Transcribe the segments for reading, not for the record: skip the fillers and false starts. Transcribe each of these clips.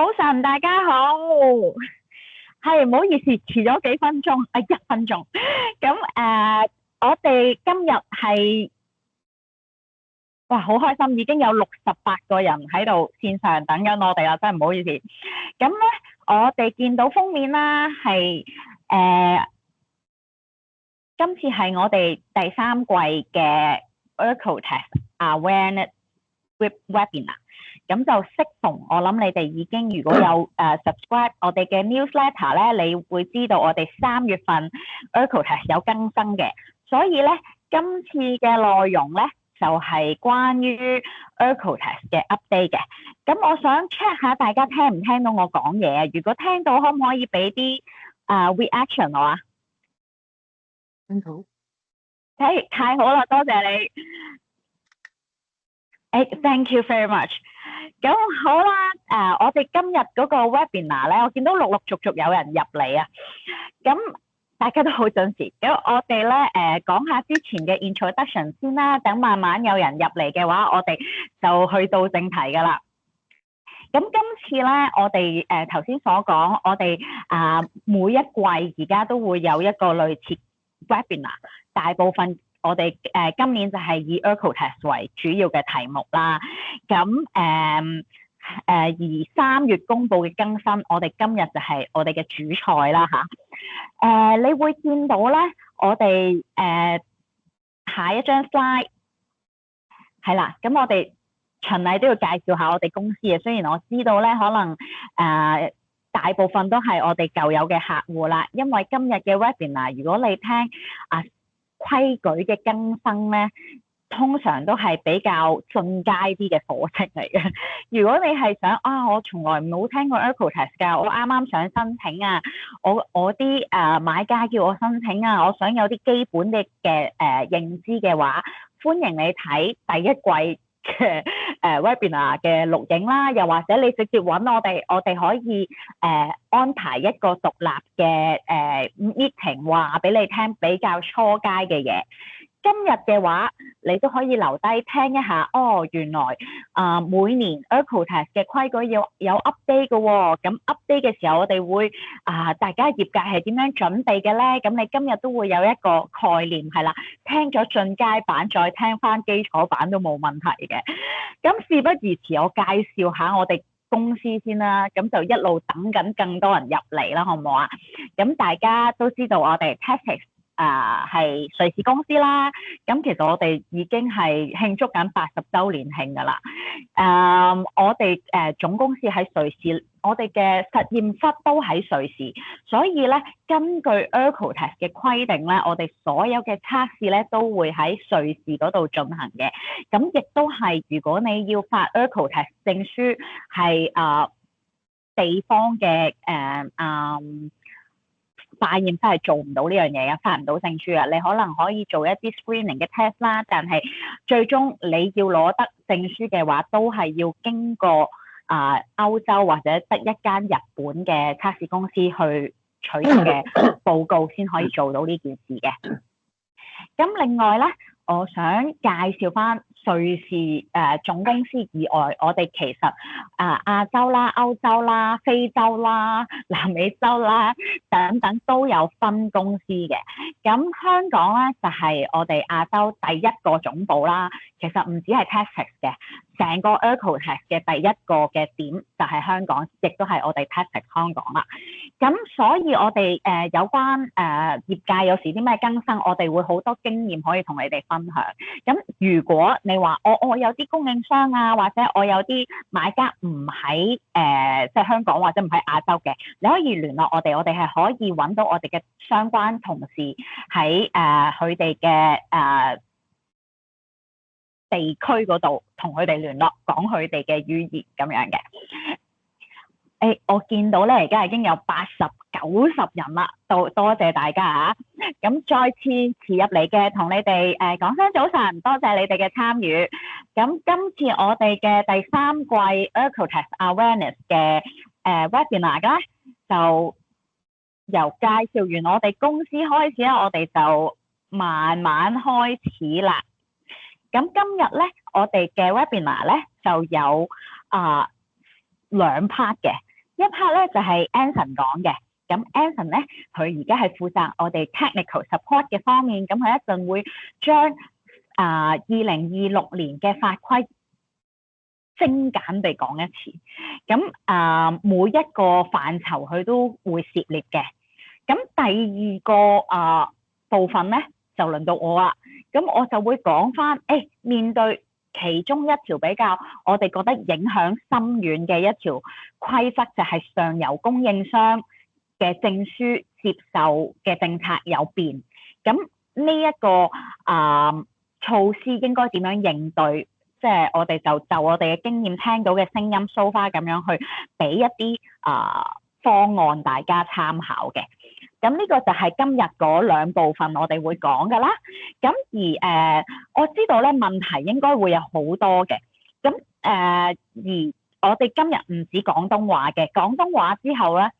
早晨，大家好。係唔好意思，遲咗幾分鐘，1分鐘。咁我哋今日係哇，好開心，已經有68個人喺度線上等緊我哋啦，真係唔好意思。咁咧，我哋見到封面啦，係今次係我哋第3季嘅 ERCOTEX Awareness Webinar。咁就適逢，我諗你哋已經如果有subscribe 我哋嘅 newsletter 咧，你會知道我哋3月份 ERCOTEX 有更新嘅，所以咧今次嘅內容咧就係關於 ERCOTEX 嘅 update 嘅。咁我想 check 下大家聽唔聽到我講嘢啊？如果聽到，可唔可以俾啲reaction 我啊？聽到。太好啦，多謝你。Thank you very much。咁好啦，我哋今日嗰個 webinar 咧，我見到陸陸續續有人入嚟啊。咁大家都好準時。咁我哋咧講下之前嘅 introduction 先啦。等慢慢有人入嚟嘅話，我哋就去到正題噶啦。咁今次咧，我哋頭先所講，我哋每一季而家都會有一個類似 webinar， 大部分。我哋今年就係以 ERCOTEX 為主要嘅題目啦。咁而3月公布嘅更新，我哋今日就係我哋嘅主菜啦嚇。你會見到咧，我哋下一張 slide 係啦。咁我哋循例都要介紹下我哋公司嘅。雖然我知道咧，可能大部分都係我哋舊有嘅客戶啦。因為今日嘅 webinar， 如果你聽規矩嘅更新咧，通常都係比較進階啲嘅課程嚟嘅。如果你係想我從來冇聽過 ERCOTEX 㗎，我啱啱想申請啊，我啲買家叫我申請啊，我想有啲基本嘅認知嘅話，歡迎你睇第一季嘅webinar 嘅錄影啦，又或者你直接揾我哋可以安排一個獨立嘅meeting， 話俾你聽比較初階嘅嘢。今日嘅話，你都可以留低聽一下。原來每年 ERCOTEX 嘅規矩有 update 嘅喎。咁 update 嘅時候，我哋會大家業界係點樣準備嘅咧？咁你今日都會有一個概念係啦。聽咗進階版，再聽翻基礎版都冇問題嘅。咁事不宜遲，我介紹下我哋公司先啦。咁就一路等緊更多人入嚟啦，好唔好啊？咁大家都知道我哋 TASTIX 係瑞士公司啦。咁其實我哋已經係慶祝緊80週年慶㗎啦。我哋總公司喺瑞士，我哋嘅實驗室都喺瑞士，所以咧根據 ERCOTEX 嘅規定咧，我哋所有嘅測試咧都會喺瑞士嗰度進行嘅。咁亦都係如果你要發 ERCOTEX 證書，係地方嘅化驗室係做唔到呢樣嘢嘅，發唔到證書啊！你可能可以做一啲 screening 嘅 test 啦，但係最終你要攞得證書嘅話，都係要經過歐洲或者得一間日本嘅測試公司去取得嘅報告先可以做到呢件事嘅。咁另外咧，我想介紹翻瑞士總公司以外，我哋其實亞洲啦、歐洲啦、非洲啦、南美洲啦等等都有分公司嘅。咁香港咧就係我哋亞洲第一個總部啦。其實唔止係 TASTIX 嘅，成個 ERCOTEX 嘅第一個嘅點就係香港，亦都係我哋 TASTIX 香港啦。咁所以我哋有關業界有時啲咩更新，我哋會好多經驗可以同你哋分享。咁如果你話我有啲供應商啊，或者我有啲買家唔喺即係香港或者唔喺亞洲嘅，你可以聯絡我哋，我哋係可以揾到我哋嘅相關同事喺佢哋嘅地區嗰度同佢哋聯絡，講佢哋嘅語言咁樣嘅。我見到咧，而家已經有80、90人啦，多謝大家啊！咁再次遲入嚟嘅，同你哋講聲早晨，多謝你哋嘅參與。咁今次我哋嘅第3季 ERCOTEX Awareness 嘅webinar 咧，就由介紹完我哋公司開始啦，我哋就慢慢開始啦。咁今日咧，我哋嘅 webinar 咧就有2 part 嘅。一 part 咧就係 Anson 講嘅。咁 Anson 咧，佢而家係負責我哋 technical support 嘅方面，咁佢一陣會將2026年嘅法規精簡地講一次。咁每一個範疇佢都會涉獵嘅。咁第二個部分咧就輪到我啦。咁我就會講翻，面對其中一條比較我哋覺得影響深遠嘅一條規則，就係上游供應商嘅證書接受嘅政策有變。咁呢一個措施應該點樣應對？即係我哋就我哋嘅經驗聽到嘅聲音 so far 咁樣去俾一啲方案大家參考嘅。咁呢個就係今日嗰兩部分我哋會講㗎啦。咁而我知道咧問題應該會有好多嘅。咁而我哋今日唔止廣東話嘅，廣東話之後咧，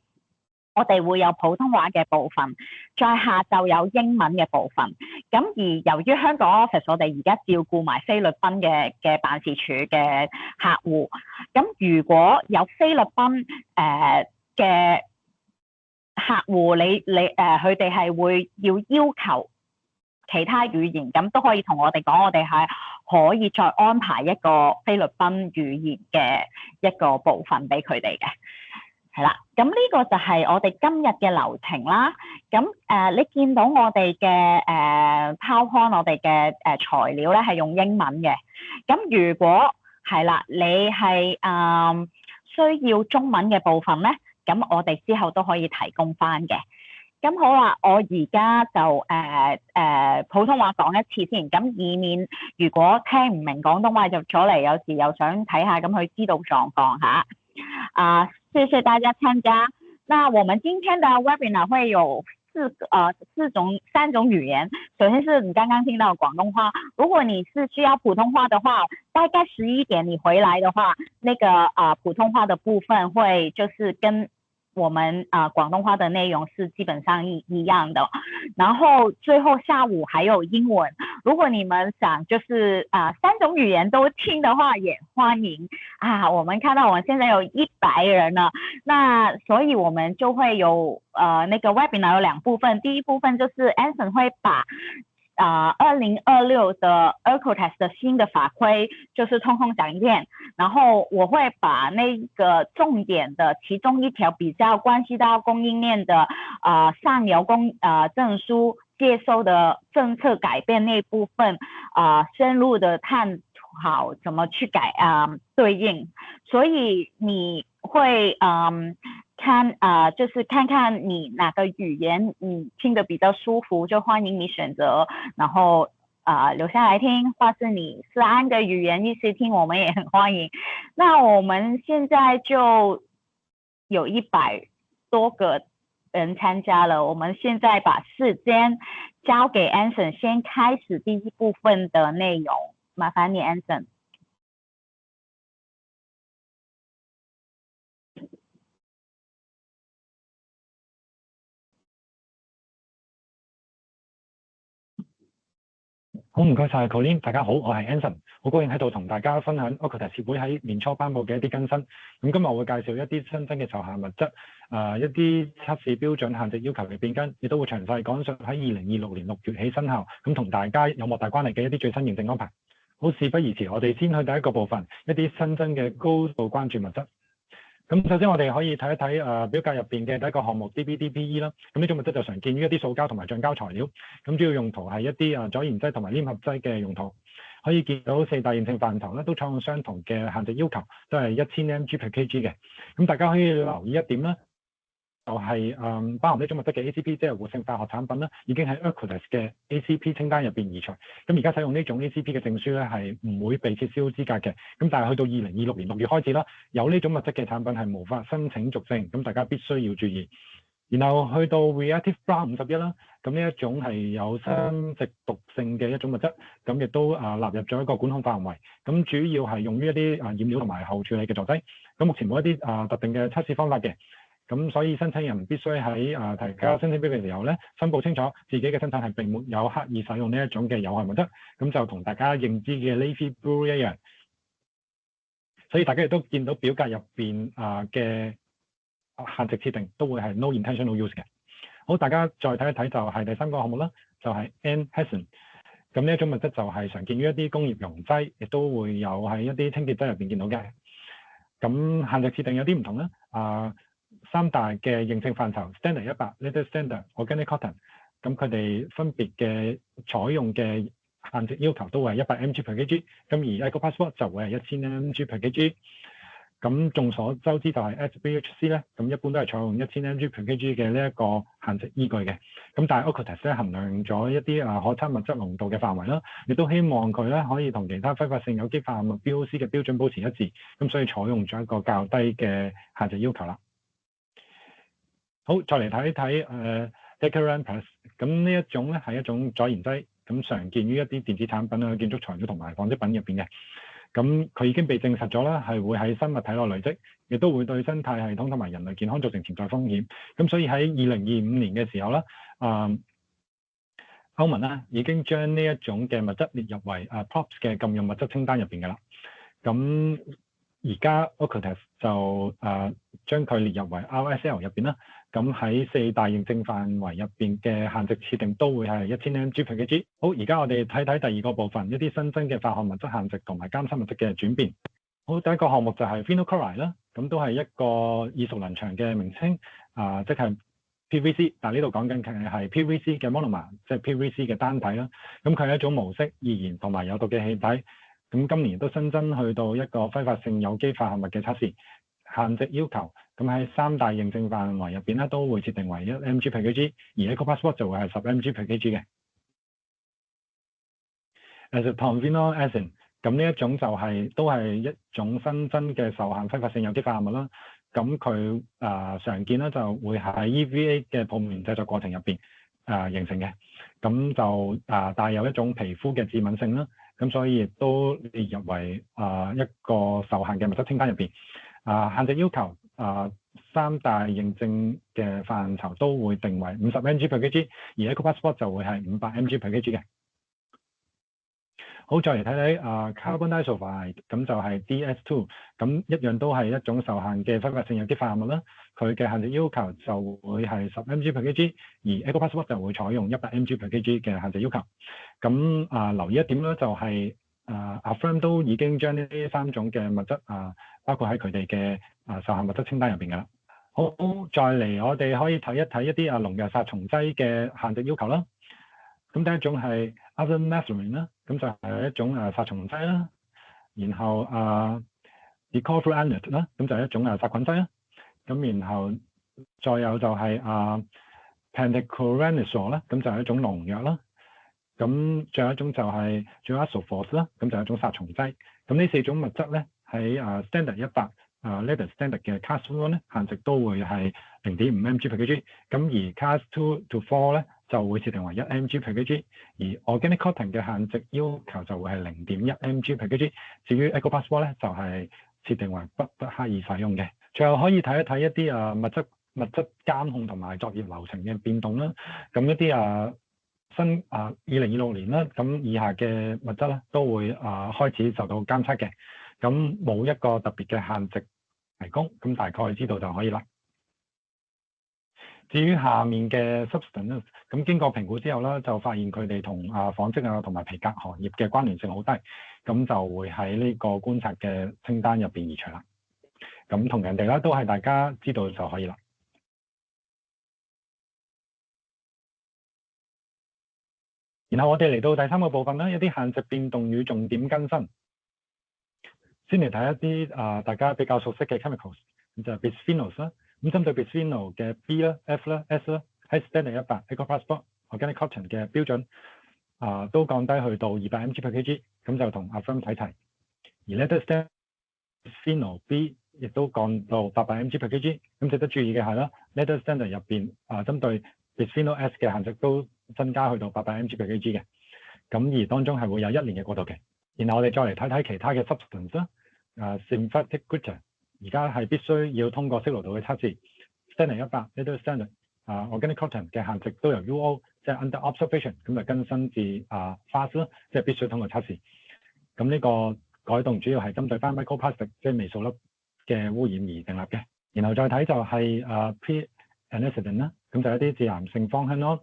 我哋會有普通話嘅部分，再下晝有英文嘅部分。咁而由於香港 office 我哋而家照顧埋菲律賓嘅辦事處嘅客戶，咁如果有菲律賓嘅客戶，佢哋係會要求其他語言，咁都可以同我哋講，我哋係可以再安排一個菲律賓語言嘅一個部分俾佢哋嘅。係啦，咁呢個就係我哋今日嘅流程啦。咁你見到我哋嘅PowerPoint，我哋嘅材料咧係用英文嘅。咁如果係啦，你係需要中文嘅部分咧，咁我哋之後都可以提供翻嘅。咁好啦，我而家就普通話講一次先，咁以免如果聽唔明廣東話入咗嚟，有時又想睇下，咁佢知道狀況嚇。謝謝大家參加。那我們今天的 webinar 會有三種語言。首先是你剛剛聽到廣東話，如果你是需要普通話的話，大概11點你回來的話，那個普通話的部分會就是跟我們廣東話的內容是基本上一樣的。然後最後下午還有英文，如果你們想就是三種語言都聽的話，也歡迎我們看到我們現在有100人了，那所以我們就會有那個 webinar 有兩部分，第一部分就是 Anson 會把2026的 ERCOTEST 的新的法規就是通通講一遍，然後我會把那個重點的其中一條比較關係到供應鏈的上游證書接收的政策改變那部分深入的探討怎麼去對應，所以你會就是看看你哪個語言你聽得比較舒服，就歡迎你選擇，然後留下來聽，或是你是按個語言一起聽，我們也很歡迎。那我們現在就有100多個人參加了，我們現在把時間交給 Anson， 先開始第一部分的內容，麻煩你 Anson。好，唔該晒 Colleen， 大家好，我係 Anson， 好高興喺度同大家分享 ERCOTEST 協會喺年初頒布嘅一啲更新。咁今日我會介紹一啲新增嘅受限物質，一啲測試標準限值要求嘅變更，亦都會詳細講述喺2026年6月起生效，咁同大家有莫大關係嘅一啲最新認證安排。好，事不宜遲，我哋先去第一個部分，一啲新增嘅高度關注物質。咁首先我哋可以睇一睇表格入邊嘅第一個項目 DBDPE 啦。咁呢種物質就常見於一啲塑膠同埋橡膠材料。咁主要用途係一啲阻燃劑同埋黏合劑嘅用途。可以見到四大認證範疇咧都採用相同嘅限值要求，都係1000 mg/kg 嘅。咁大家可以留意一點啦，就係包含呢種物質嘅 ACP， 即係活性化學產品啦，已經喺 ERCOTEST 嘅 ACP 清單入邊移除。咁而家使用呢種 ACP 嘅證書咧係唔會被撤銷資格嘅。咁但係去到2026年6月開始啦，有呢種物質嘅產品係無法申請續證，咁大家必須要注意。然後去到 Reactive Brown 51啦，咁呢一種係有生殖毒性嘅一種物質，咁亦都納入咗一個管控範圍。咁主要係用於一啲染料同埋後處理嘅助劑。咁目前冇一啲特定嘅測試方法嘅。咁所以申請人必須喺提交申請表嘅時候咧，申報清楚自己嘅生產係並沒有刻意使用呢一種嘅有害物質，咁就同大家認知嘅 Navy Blue 一樣。所以大家亦都見到表格入邊嘅限值設定都會係 no intentional use 嘅。好，大家再睇一睇就係第三個項目啦，就係 N-hexane。咁呢一種物質就係常見於一啲工業溶劑，亦都會有喺一啲清潔劑入邊見到嘅。咁限值設定有啲唔同啦。三大嘅認證範疇 Standard 100、Latest Standard、Organic Cotton， 咁佢哋分別嘅採用嘅限值要求都會係100 mg/kg， 咁而 EcoPassport 就會係1000 mg/kg。咁眾所周知就係 SBHC 咧，咁一般都係採用1000 mg/kg 嘅呢一個限值依據嘅。咁但係 OECO-TEX 咧衡量咗一啲可測物質濃度嘅範圍啦，亦都希望佢咧可以同其他揮發性有機化合物 BOC 嘅標準保持一致，咁所以採用咗一個較低嘅限值要求啦。好，再嚟睇一睇Decaran Plus， 咁呢一種咧係一種阻燃劑，咁常見於一啲電子產品建築材料同埋紡織品入邊嘅。咁佢已經被證實咗啦，係會喺生物體內累積，亦都會對生態系統同埋人類健康造成潛在風險。咁所以喺2025年嘅時候啦，歐盟啦已經將呢一種嘅物質列入為POPs 嘅禁用物質清單入邊㗎啦。咁而家 OECO-TEX 就將佢列入為 RSL 入邊啦。咁喺4大認證範圍入邊嘅限值設定都會係1000 mg/kg。好，而家我哋睇睇第二個部分，一啲新增嘅化學物質限值同埋監測物質嘅轉變。好，第一個項目就係 Phenol Chloride 啦，咁都係一個耳熟能詳嘅名稱，即係 PVC， 但係呢度講緊嘅係 PVC 嘅 monomer， 即係 PVC 嘅單體啦。咁佢係一種無色、易燃同埋有毒嘅氣體。咁今年都新增去到一個揮發性有機化合物嘅測試限值要求。咁喺三大認證範圍入邊咧，都會設定為1 mg/kg， 而 EcoPassport 就會係10 mg/kg 嘅。Acetonphenol acid， 咁呢一種就都係一種新增嘅受限揮發性有機化合物啦。咁佢常見咧就會喺 EVA 嘅泡棉製作過程入邊形成嘅。咁就帶有一種皮膚嘅致敏性啦。咁所以亦都列入為一個受限嘅物質清單入邊。限值要求三大認證嘅範疇都會定為50 mg/kg， 而 EcoPassport 就會係500 mg/kg 嘅。好，再嚟睇睇Carbon Disulfide， 咁就係 DS2， 咁一樣都係一種受限嘅揮發性有機化合物啦。佢嘅限值要求就會係10 mg/kg， 而 EcoPassport 就會採用100 mg/kg 嘅限值要求。咁留意一點咧，就係Affirm 都已經將呢三種嘅物質包括喺佢哋嘅受限物質清單入邊㗎啦。好，再嚟我哋可以睇一睇一啲農藥殺蟲劑嘅限值要求啦。咁第一種係 Azathiopterin 啦，咁就係一種殺蟲劑啦。然後Dichlorfluoride 啦，咁就係一種殺菌劑啦。咁然後再有就係Pentachloramidazole啦，咁就係一種農藥啦。咁仲有一種就係 Joazophos 啦，咁就係一種殺蟲劑。咁呢四種物質咧喺Standard 100、Latest Standard 嘅 Class 1咧限值都會係0.5 mg/kg， 咁而 Class 2 to 4咧就會設定為1 mg/kg， 而 Organic Cotton 嘅限值要求就會係0.1 mg/kg。至於 EcoPassport 咧就係設定為不刻意使用嘅。最後可以睇一睇一啲物質監控同埋作業流程嘅變動啦。咁一啲新2026年啦，咁以下嘅物質咧都會開始受到監測嘅。咁冇一個特別嘅限值提供，咁大概知道就可以啦。至於下面嘅 substance 咧，咁經過評估之後咧，就發現佢哋同紡織同埋皮革行業嘅關聯性好低，咁就會喺呢個觀察嘅清單入邊移除啦。咁同人哋咧都係大家知道就可以啦。然後我哋嚟到第三個部分啦，一啲限值變動與重點更新。先嚟睇一啲大家比較熟悉嘅 chemicals， 咁就係 bisphenols 啦。咁針對 bisphenol 嘅 B 啦、F 啦、S 啦，喺 Standard 100、EcoPassport、Organic Cotton 嘅標準都降低去到200 mg/kg， 咁就同 Affirm 睇齊。而 Latest Standard bisphenol B 亦都降到800 mg/kg。咁值得注意嘅係啦 ，Latest Standard 入邊針對 bisphenol S 嘅限值都增加去到800 mg/kg 嘅。咁而當中係會有1年嘅過渡期。然後我哋再嚟睇睇其他嘅 substance 啦。synthetic glitter 而家係必須要通過色濃度嘅測試 ，Standard 100 Latest Standard Organic Cotton 嘅限值都由 UO 即係 under observation 咁就更新至fast 啦，即係必須通過測試。咁呢個改動主要係針對翻 microplastic 即係微塑粒嘅污染而訂立嘅。然後再睇就係pre-anescedent 啦，咁就係一啲致癌性芳香胺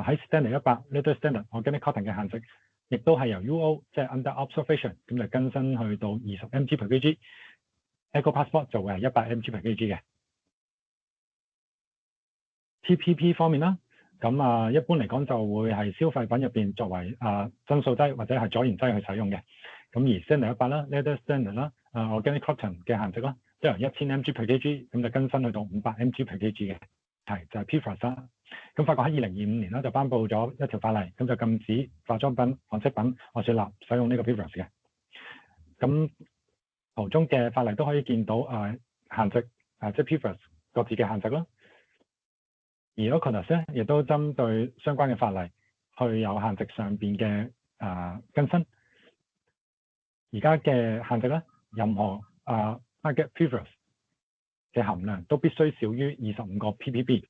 喺 standard 100 liter standard organic cotton 嘅限值，亦都係由 UO 即係 under observation 咁就更新去到20 mg/kg，Eco Passport 就會係100 mg/kg 嘅。TPP 方面啦，咁一般嚟講就會係消費品入邊作為增塑劑或者係阻燃劑去使用嘅。咁而 standard 100啦 leather standard 啦organic cotton 嘅限值啦，即係由1000 mg/kg 咁就更新去到500 mg/kg 嘅，係就係 PFAS 啦。咁法國喺2025年啦就頒布咗一條法例，咁就禁止化妝品、韓式品、滑雪蠟使用呢個 PFAS 嘅。咁圖中嘅法例都可以見到限值即係 PFAS 各自嘅限值啦。而 OCOTUS 咧亦都針對相關嘅法例去有限值上邊嘅更新。而家嘅限值咧，任何target PFAS 嘅含量都必須少於25個 ppb。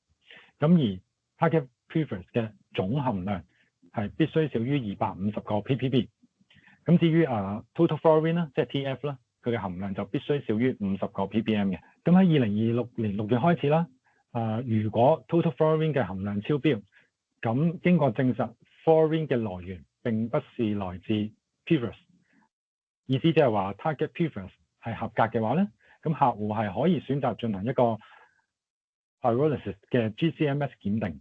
咁而 target PFAS 嘅總含量係必須少於250個 ppb。咁至於total fluorine 啦，即係 TF 啦，佢嘅含量就必須少於50個 ppm 嘅。咁喺2026年6月開始啦，如果 total fluorine 嘅含量超標，咁經過證實 fluorine 嘅來源並不是來自 PFAS， 意思即係話 target PFAS 係合格嘅話咧，咁客戶係可以選擇進行一個 pyrolysis 嘅 GCMS 檢定。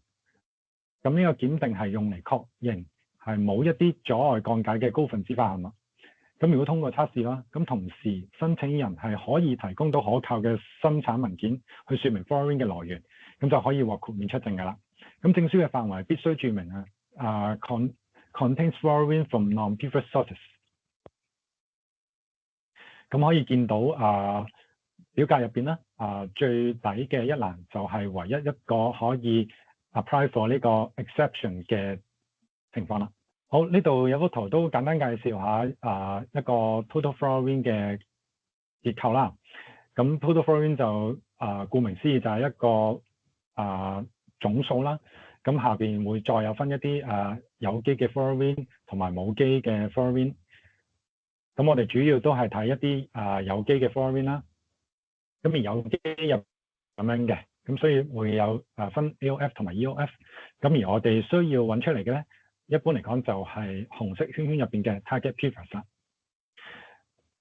咁呢個檢定係用嚟確認係冇一啲阻礙降解嘅高分子化合物。咁如果通過測試啦，咁同時申請人係可以提供到可靠嘅生產文件去說明 fluorine 嘅來源，咁就可以獲豁免出證㗎啦。咁證書嘅範圍必須註明contains fluorine from non-PFAS sources。咁可以見到表格入邊咧最底嘅一欄就係唯一一個可以 apply for 呢個 exception 嘅情況啦。好，呢度有幅圖都簡單介紹下一個 total fluorine 嘅結構啦。咁 total fluorine 就顧名思義就係一個總數啦。咁下邊會再有分一啲有機嘅 fluorine 同埋冇機嘅 fluorine。咁我哋主要都係睇一啲有機嘅 fluorine 啦。咁而有機入咁樣嘅，咁所以會有分 AOF 同埋 EOF。咁而我哋需要揾出嚟嘅咧，一般嚟講就係紅色圈圈入邊嘅 target PFAS 啦。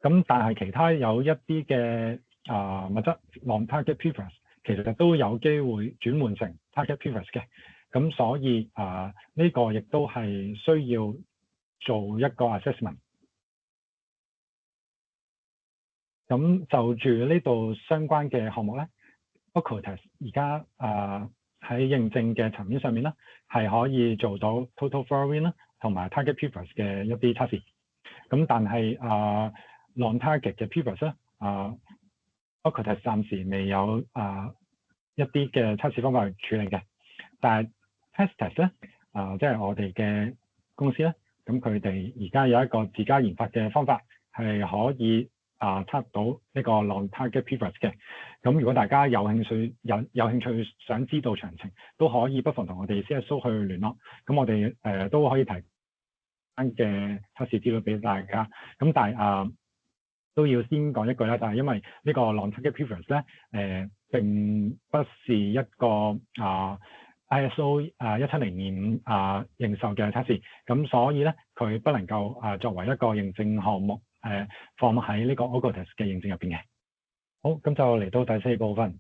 咁但係其他有一啲嘅物質 non-target PFAS 其實都有機會轉換成 target PFAS 嘅。咁所以呢個亦都係需要做一個 assessment。咁就住呢度相關嘅項目咧 OCOTUS 而家喺認證嘅層面上面咧，係可以做到 total fluorine 啦，同埋 target PFAS 嘅一啲測試。咁但係non-target 嘅 PFAS 咧，OCOTUS 暫時未有一啲嘅測試方法去處理嘅。但係 TestTest 咧，即係我哋嘅公司咧，咁佢哋而家有一個自家研發嘅方法，係可以測到呢個 non-target PFAS 嘅。咁如果大家有興趣想知道詳情，都可以不妨同我哋 CSO 去聯絡。咁我哋都可以提供嘅測試資料俾大家。咁但係都要先講一句啦，就係因為呢個 non-target PFAS 咧，並不是一個ISO 17025認受嘅測試。咁所以咧，佢不能夠作為一個認證項目放喺呢個 OCOTUS 嘅認證入邊嘅。好，咁就嚟到第4部分，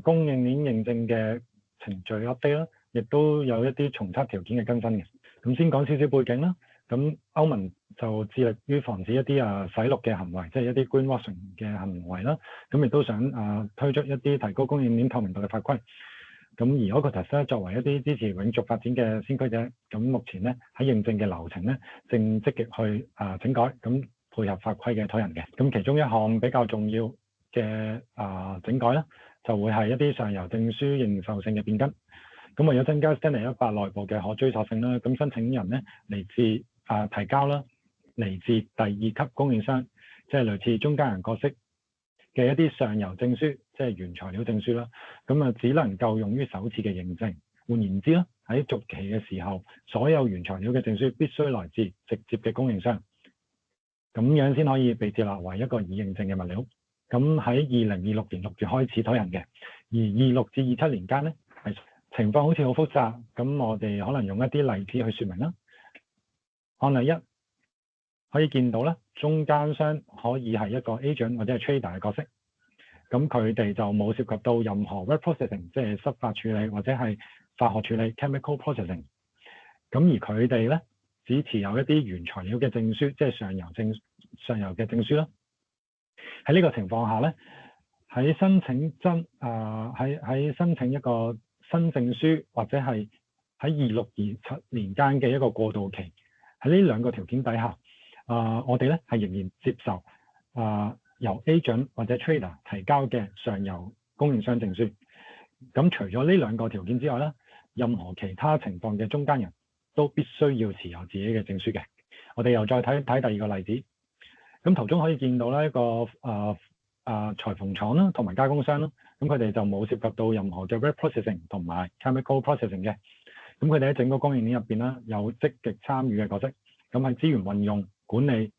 供應鏈認證嘅程序 update 啦，亦都有一啲重測條件嘅更新嘅。咁先講少少背景啦。咁歐盟就致力於防止一啲洗綠嘅行為，即係一啲 greenwashing 嘅行為啦。咁亦都想推出一啲提高供應鏈透明度嘅法規。咁而 OCOTUS 咧作為一啲支持永續發展嘅先驅者，咁目前咧喺認證嘅流程咧正積極去整改，咁配合法規嘅推行嘅。咁其中一項比較重要嘅整改咧，就會係一啲上游證書認受性嘅變更。咁為咗增加 Standard 100內部嘅可追溯性啦，咁申請人咧嚟自提交啦，嚟自第2級供應商，即係類似中間人角色嘅一啲上游證書，即係原材料證書啦。咁只能夠用於首次嘅認證。換言之啦，喺續期嘅時候，所有原材料嘅證書必須來自直接嘅供應商，咁樣先可以被接納為一個已認證嘅物料。咁喺2026年6月開始推行嘅，而26至27年間咧係情況好似好複雜，咁我哋可能用一啲例子去説明啦。案例一可以見到咧，中間商可以係一個 agent 或者係 trader 嘅角色，咁佢哋就冇涉及到任何 word processing， 即係濕法處理或者係化學處理 chemical processing。咁而佢哋咧只持有一啲原材料嘅證書，即係上游嘅證書啦。喺呢個情況下咧，喺申請一個新證書或者係喺26、27年間嘅一個過渡期，喺呢兩個條件底下，我哋咧係仍然接受由 agent 或者 trader 提交嘅上游供應商證書。咁除咗呢兩個條件之外咧，任何其他情況嘅中間人都必須要持有自己嘅證書嘅。我哋又再睇第二個例子。咁圖中可以見到咧一個裁縫廠啦，同埋加工商啦。咁佢哋就冇涉及到任何嘅 word processing 同埋 chemical processing 嘅。咁佢哋喺整個供應鏈入邊咧有積極參與嘅角色。咁喺資源運用管理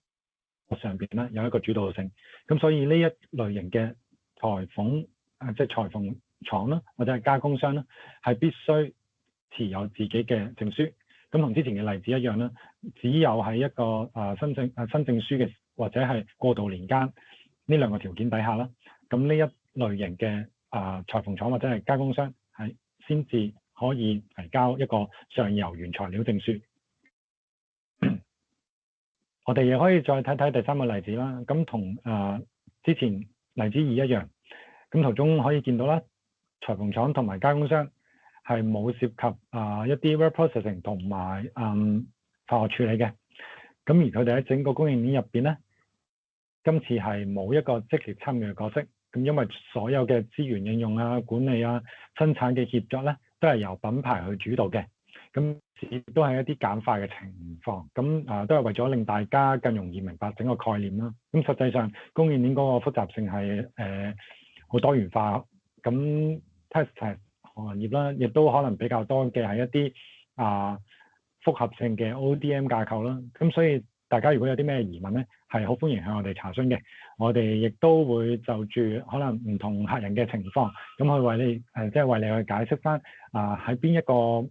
上邊咧有一個主導性。咁所以呢一類型嘅即係裁縫廠啦，或者係加工商啦，係必須持有自己嘅證書。咁同之前嘅例子一樣啦，只有喺一個新證書嘅或者係過渡年間呢兩個條件底下啦，咁呢一類型嘅裁縫廠或者係加工商係先至可以提交一個上游原材料證書。我哋亦可以再睇睇第三個例子啦。咁同之前例子2一樣，咁圖中可以見到啦，裁縫廠同埋加工商係冇涉及一啲 word processing 同埋化學處理嘅。咁而佢哋喺整個供應鏈入邊咧，今次係冇一個積極參與嘅角色。咁因為所有嘅資源應用管理生產嘅協作咧，都係由品牌去主導嘅。咁亦都係一啲簡化嘅情況。咁都係為咗令大家更容易明白整個概念啦。咁實際上供應鏈嗰個複雜性係好多元化。咁 test 行業啦，亦都可能比較多嘅係一啲複合性嘅 ODM 架構啦。咁所以大家如果有啲咩疑問咧，係好歡迎向我哋查詢嘅。我哋亦都會就住可能唔同客人嘅情況，咁去為你即係為你去解釋翻喺邊一個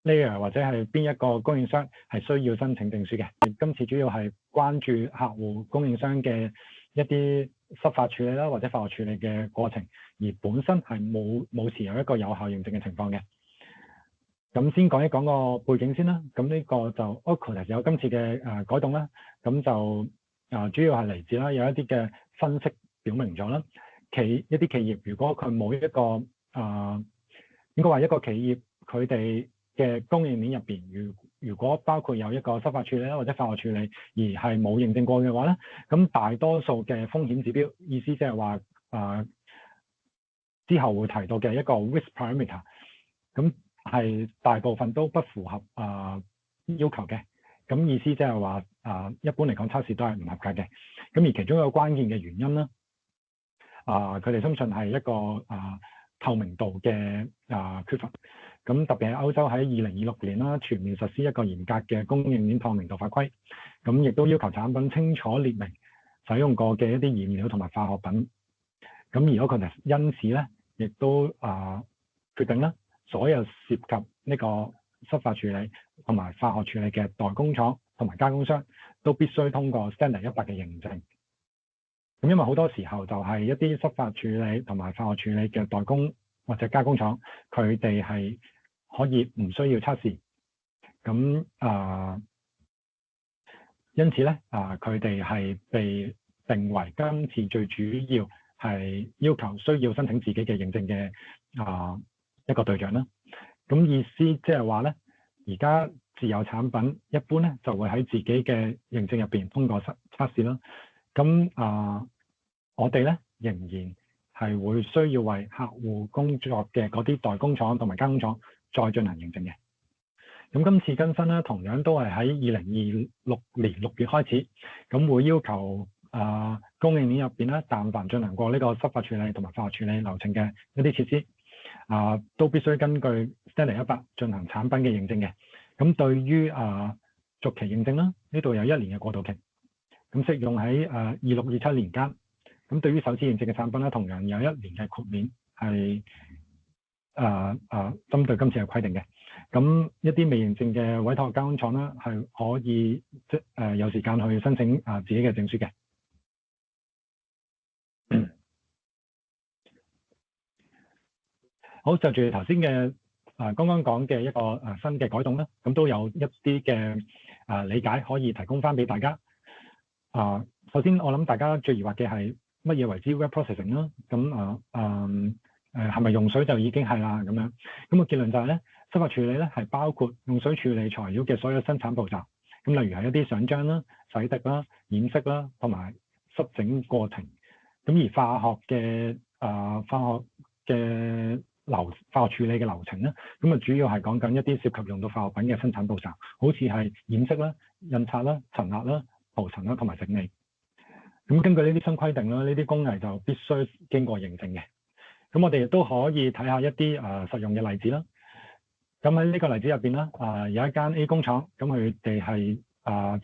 layer 或者係邊一個供應商係需要申請證書嘅。今次主要係關注客戶供應商嘅一啲濕法處理啦，或者化學處理嘅過程，而本身係冇持有一個有效認證嘅情況嘅。咁先講一講個背景先啦。咁呢個就 Acoutas 有今次嘅改動啦。咁就主要係嚟自啦，有一啲嘅分析表明咗啦，一啲企業如果佢冇一個應該話一個企業佢哋嘅供應鏈入邊，如果包括有一個濕法處理啦或者化學處理而係冇認證過嘅話咧，咁大多數嘅風險指標，意思即係話之後會提到嘅一個 risk parameter， 咁係大部分都不符合要求嘅。咁意思即係話一般嚟講測試都係唔合格嘅。咁而其中一個關鍵嘅原因啦，佢哋深信係一個透明度嘅缺乏。咁特別係歐洲喺2026年啦，全面實施一個嚴格嘅供應鏈透明度法規，咁亦都要求產品清楚列明使用過嘅一啲原料同埋化學品。咁而Acoutas因此咧，亦都決定啦，所有涉及呢個濕法處理同埋化學處理嘅代工廠同埋加工商都必須通過 Standard 100嘅認證。咁因為好多時候就係一啲濕法處理同埋化學處理嘅代工或者加工廠，佢哋係可以唔需要測試。咁因此咧佢哋係被定為今次最主要係要求需要申請自己嘅認證嘅一個對象啦。咁意思即係話咧，而家自有產品一般咧就會喺自己嘅認證入邊通過測試啦。咁我哋咧仍然係會需要為客戶工作嘅嗰啲代工廠同埋加工廠再進行認證嘅。咁今次更新咧，同樣都係喺2026年6月開始，咁會要求供應鏈入邊咧，但凡進行過呢個濕法處理同埋化學處理流程嘅一啲設施，都必須根據 Standard 100進行產品嘅認證嘅。咁對於續期認證啦，呢度有1年嘅過渡期。咁咁適用喺26、27年間。咁對於首次認證嘅產品咧，同樣有1年嘅豁免係針對今次嘅規定嘅。咁一啲未認證嘅委託加工廠咧，係可以有時間去申請自己嘅證書嘅。好，就住頭先嘅剛剛講嘅一個新嘅改動咧，咁都有一啲嘅理解可以提供翻俾大家。首先我諗大家最疑惑嘅係乜嘢為之 web processing 啦？咁係咪用水就已經係啦咁樣？咁個結論就係咧，濕化處理咧係包括用水處理材料嘅所有生產步驟。咁例如係一啲上漿啦、洗滌啦、染色啦，同埋濕整過程。咁而化學處理嘅流程咧，咁啊主要係講緊一啲涉及用到化學品嘅生產步驟，好似係染色啦、印刷啦、層壓啦、塗層啦同埋整理。咁根據呢啲新規定啦，呢啲工藝就必須經過認證嘅。咁我哋亦都可以睇下一啲實用嘅例子啦。咁喺呢個例子入邊啦，有一間 A 工廠，咁佢哋係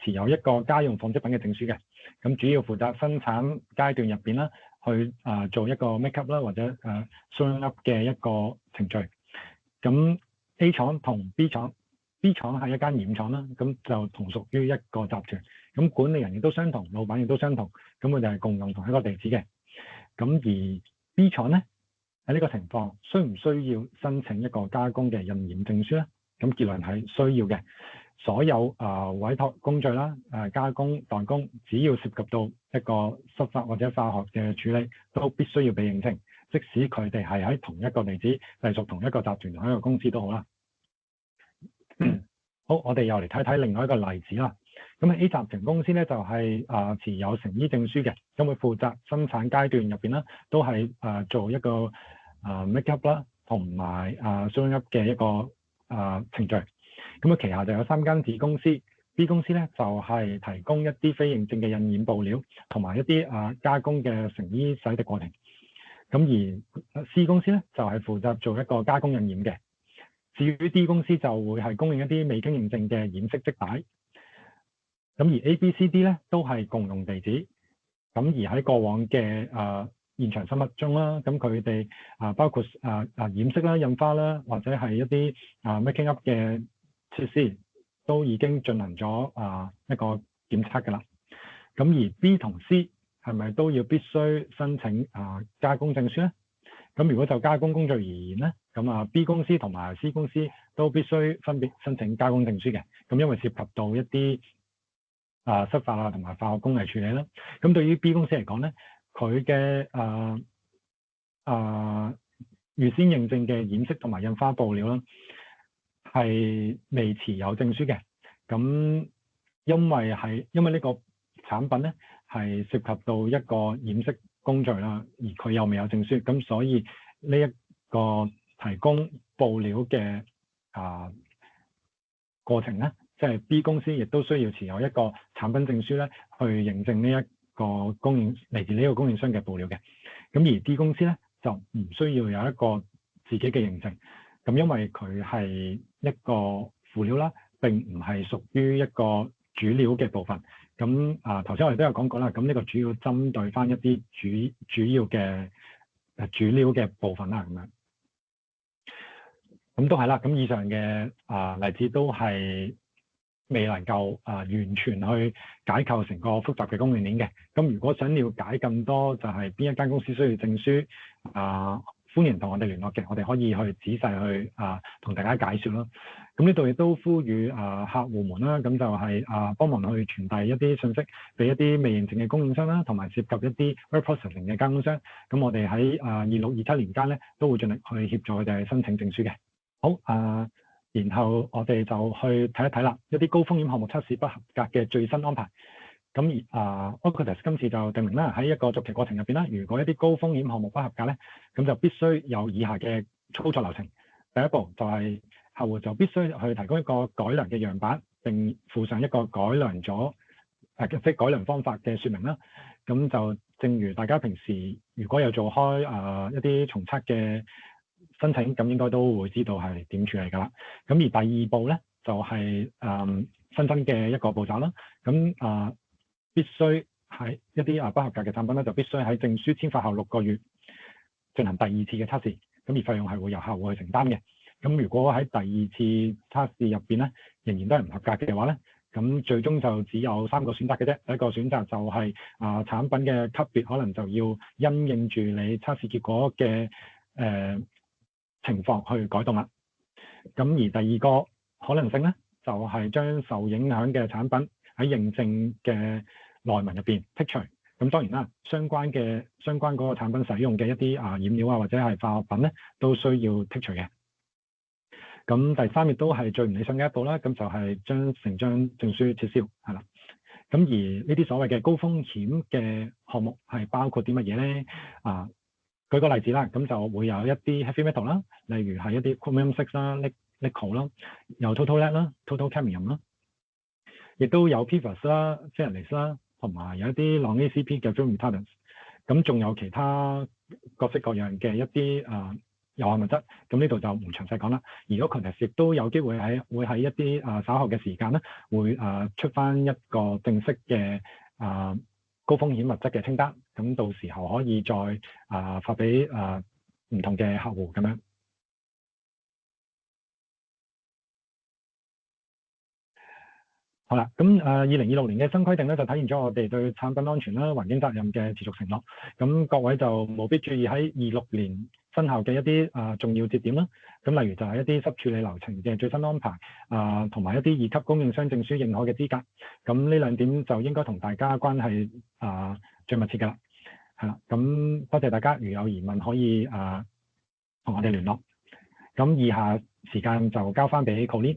持有一個家用紡織品嘅證書嘅。咁主要負責生產階段入邊啦，去做一個 make up 啦，或者sewing up 嘅一個程序。咁 A 廠同 B 廠係一間染廠啦，咁就同屬於一個集團。咁管理人亦都相同，老闆亦都相同，咁佢哋係共用同一個地址嘅。咁而 B 廠咧，喺呢個情況，需唔需要申請一個加工嘅印染證書咧？咁結論係需要嘅。所有委託工序啦、加工、代工，只要涉及到一個濕化或者化學嘅處理，都必須要被認證，即使佢哋係喺同一個地址，隸屬同一個集團、同一個公司都好啦。好，我哋又嚟睇睇另外一個例子啦。咁 A 集團公司咧就係持有成衣證書嘅，咁佢負責生產階段入邊啦，都係做一個make up 啦，同埋sewing up 嘅一個程序。咁旗下就有3間子公司 ，B 公司咧就係提供一啲非認證嘅印染布料，同埋一啲加工嘅成衣洗滌過程。咁而 C 公司咧就係負責做一個加工印染嘅。至於 D 公司就會係供應一啲未經認證嘅染色織帶。咁而 A、B、C、D 咧都係共用地址。咁而喺過往嘅現場審核中啦，咁佢哋包括染色啦、印花啦，或者係一啲making up 嘅設施，都已經進行咗一個檢測㗎啦。咁而 B 同 C 係咪都要必須申請加工證書咧？咁如果就加工工序而言咧，咁B 公司同埋 C 公司都必須分別申請加工證書嘅。咁因為涉及到一啲濕化同埋化學工藝處理啦。咁對於 B 公司嚟講咧，佢嘅預先認證嘅染色同埋印花布料啦，係未持有證書嘅。咁因為呢個產品咧係涉及到一個染色工序啦，而佢又未有證書，咁所以呢一個提供布料嘅過程咧，即係 B 公司亦都需要持有一個產品證書咧，去認證呢一個嚟自呢個供應商嘅布料嘅。咁而 D 公司咧就唔需要有一個自己嘅認證，咁因為佢係一個輔料啦，並唔係屬於一個主料嘅部分。咁頭先我哋都有講過啦，咁呢個主要針對翻一啲主要嘅主料嘅部分啦，咁樣。咁都係啦，咁以上嘅例子都係未能夠完全去解構成個複雜嘅供應鏈嘅。咁如果想了解更多，就係邊一間公司需要證書，歡迎同我哋聯絡嘅，我哋可以去仔細去同大家解説咯。咁呢度亦都呼籲客戶們啦，咁就係幫忙去傳遞一啲信息俾一啲未認證嘅供應商啦，同埋涉及一啲 web processing 嘅加工商。咁我哋喺26、27年間咧，都會盡力去協助佢哋申請證書嘅。好然後我哋就去睇一睇啦，一啲高風險項目測試不合格嘅最新安排。咁Autodesk 今次就定明啦，喺一個續期過程入邊啦，如果一啲高風險項目不合格咧，咁就必須有以下嘅操作流程。第一步就係客戶就必須去提供一個改良嘅樣板，並附上一個改良咗即係改良方法嘅説明啦。咁就正如大家平時如果有做開一啲重測嘅申請，咁應該都會知道係點處理㗎啦。咁而第二步咧就係新增嘅一個步驟啦。咁必須喺一啲不合格嘅產品咧，就必須喺證書簽發後6個月進行第二次嘅測試，咁而費用係會由客戶去承擔嘅。咁如果喺第二次測試入邊咧，仍然都係唔合格嘅話咧，咁最終就只有3個選擇嘅啫。第一個選擇就係產品嘅級別可能就要因應住你測試結果嘅情況去改動啦。咁而第二個可能性咧，就係將受影響嘅產品喺認證嘅內文入邊剔除。咁當然啦，相關嗰個產品使用嘅一啲染料或者係化學品咧，都需要剔除嘅。咁第三亦都係最唔理想嘅一步啦，咁就係將成張證書撤銷，係啦。咁而呢啲所謂嘅高風險嘅項目係包括啲乜嘢咧？舉個例子啦，咁就會有一啲 heavy metal 啦，例如係一啲 chromium 6啦、nickel 啦，有 total lead 啦、total cadmium 啦，亦都有 PFAS 啦、phthalate 啦，同埋有一啲 non-ACP 嘅 flame retardants。咁仲有其他各式各樣嘅一啲有害物質，咁呢度就唔詳細講啦。而 Ocotex 亦都有機會會喺一啲稍後嘅時間咧，會出翻一個正式嘅高風險物質嘅清單，咁到時候可以再發俾唔同嘅客戶咁樣。好啦，咁2026年嘅新規定咧，就體現咗我哋對產品安全啦、環境責任嘅持續承諾。咁各位就務必注意喺26年生效嘅一啲重要節點啦。咁例如就係一啲濕處理流程嘅最新安排同埋一啲2級供應商證書認可嘅資格。咁呢2點就應該同大家關係最密切㗎啦。係啦，咁多謝大家，如有疑問可以同我哋聯絡。咁以下時間就交翻俾 Colleen。